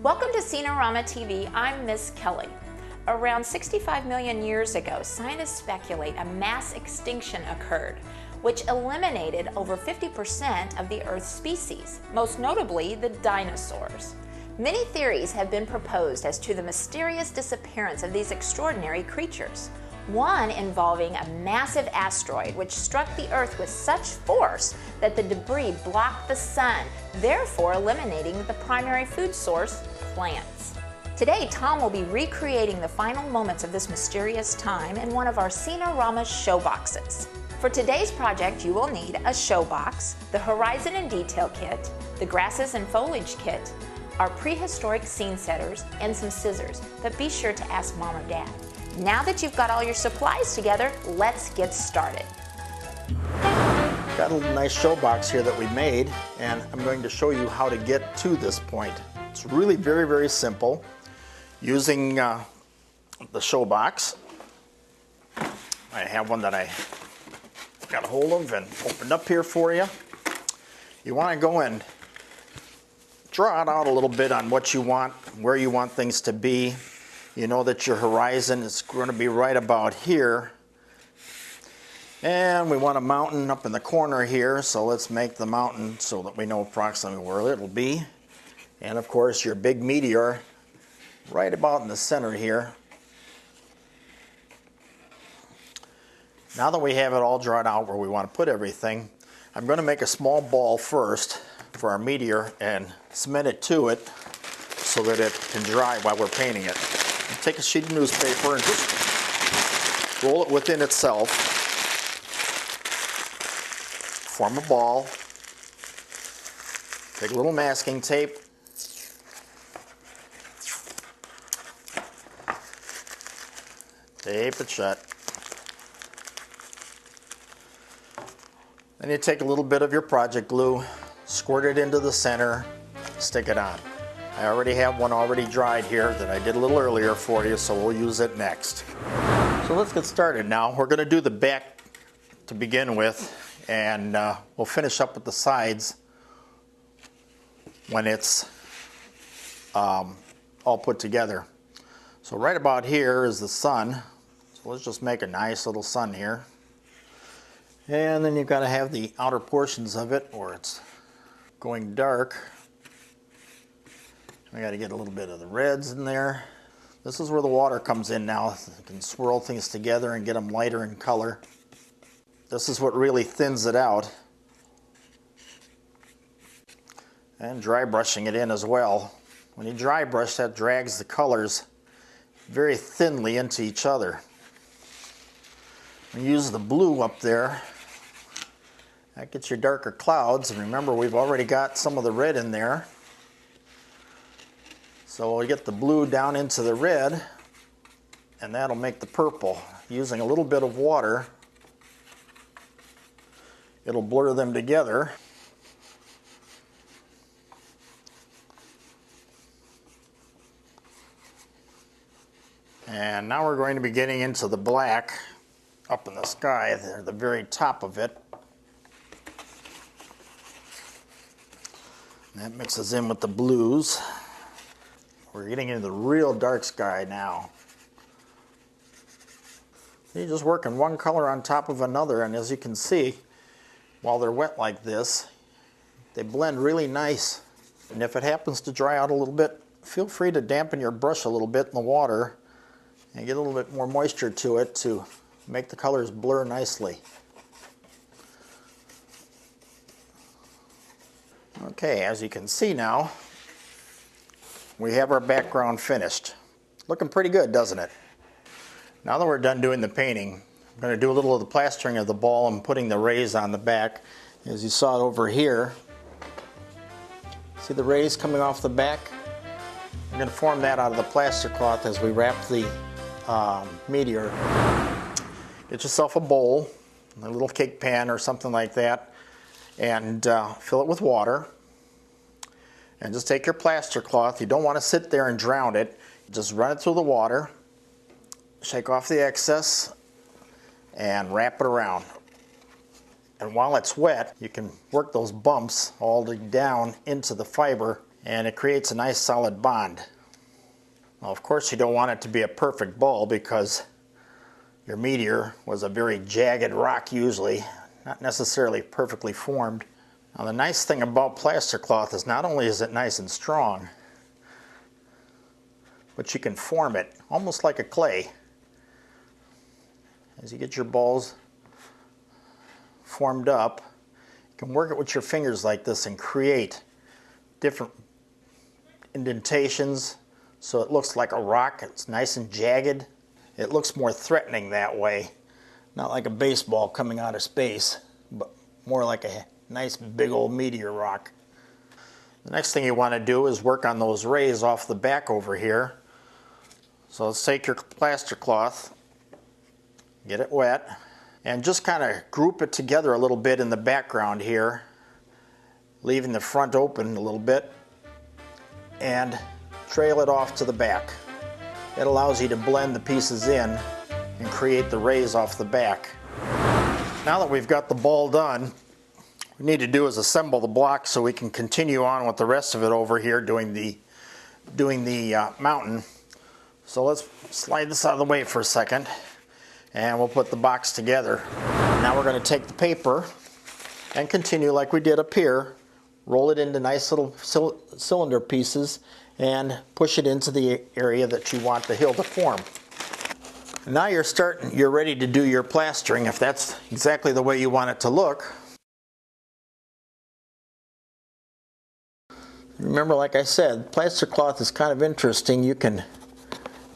Welcome to Scene-A-Rama TV. I'm Miss Kelly. Around 65 million years ago, scientists speculate a mass extinction occurred, which eliminated over 50% of the Earth's species, most notably the dinosaurs. Many theories have been proposed as to the mysterious disappearance of these extraordinary creatures. One involving a massive asteroid which struck the Earth with such force that the debris blocked the sun, therefore eliminating the primary food source, plants. Today, Tom will be recreating the final moments of this mysterious time in one of our Scene-A-Rama show boxes. For today's project, you will need a show box, the Horizon and Detail Kit, the Grasses and Foliage Kit, our prehistoric scene setters, and some scissors, but be sure to ask Mom or Dad. Now that you've got all your supplies together, let's get started. Got a little nice show box here that we made, and I'm going to show you how to get to this point. It's really very, very simple. Using the show box, I have one that I got a hold of and opened up here for you. You want to go and draw it out a little bit on what you want, where you want things to be. You know that your horizon is going to be right about here. And we want a mountain up in the corner here, so let's make the mountain so that we know approximately where it'll be. And of course your big meteor right about in the center here. Now that we have it all drawn out where we want to put everything, I'm going to make a small ball first for our meteor and cement it to it so that it can dry while we're painting it. Take a sheet of newspaper and just roll it within itself. Form a ball. Take a little masking tape. Tape it shut. Then you take a little bit of your project glue, squirt it into the center, stick it on. I already have one already dried here that I did a little earlier for you, so we'll use it next. So let's get started now. We're going to do the back to begin with, and we'll finish up with the sides when it's all put together. So right about here is the sun. So let's just make a nice little sun here. And then you've got to have the outer portions of it where it's going dark. We got to get a little bit of the reds in there. This is where the water comes in now. You can swirl things together and get them lighter in color. This is what really thins it out. And dry brushing it in as well. When you dry brush, that drags the colors very thinly into each other. We use the blue up there. That gets your darker clouds. And remember, we've already got some of the red in there. So we'll get the blue down into the red, and that'll make the purple. Using a little bit of water, it'll blur them together. And now we're going to be getting into the black up in the sky there, the very top of it. And that mixes in with the blues. We're getting into the real dark sky now. You're just working one color on top of another, and as you can see, while they're wet like this, they blend really nice. And if it happens to dry out a little bit, feel free to dampen your brush a little bit in the water and get a little bit more moisture to it to make the colors blur nicely. Okay, as you can see now, we have our background finished. Looking pretty good, doesn't it? Now that we're done doing the painting, I'm going to do a little of the plastering of the ball and putting the rays on the back. As you saw it over here, see the rays coming off the back? We're going to form that out of the plaster cloth as we wrap the meteor. Get yourself a bowl, a little cake pan or something like that, and fill it with water. And just take your plaster cloth. You don't want to sit there and drown it. Just run it through the water, shake off the excess, and wrap it around. And while it's wet, you can work those bumps all the way down into the fiber and it creates a nice solid bond. Well, of course you don't want it to be a perfect ball because your meteor was a very jagged rock usually, not necessarily perfectly formed. Now the nice thing about plaster cloth is not only is it nice and strong, but you can form it almost like a clay. As you get your balls formed up, you can work it with your fingers like this and create different indentations so it looks like a rock. It's nice and jagged. It looks more threatening that way, not like a baseball coming out of space, but more like a nice big old meteor rock. The next thing you want to do is work on those rays off the back over here. So let's take your plaster cloth, get it wet, and just kind of group it together a little bit in the background here, leaving the front open a little bit, and trail it off to the back. It allows you to blend the pieces in and create the rays off the back. Now that we've got the ball done, what we need to do is assemble the block so we can continue on with the rest of it over here doing the mountain. So let's slide this out of the way for a second and we'll put the box together. Now we're going to take the paper and continue like we did up here, roll it into nice little cylinder pieces and push it into the area that you want the hill to form. Now you're ready to do your plastering if that's exactly the way you want it to look. Remember, like I said, plaster cloth is kind of interesting. You can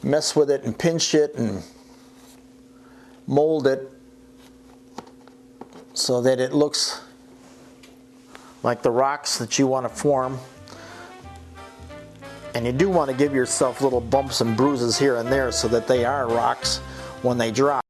mess with it and pinch it and mold it so that it looks like the rocks that you want to form. And you do want to give yourself little bumps and bruises here and there so that they are rocks when they dry.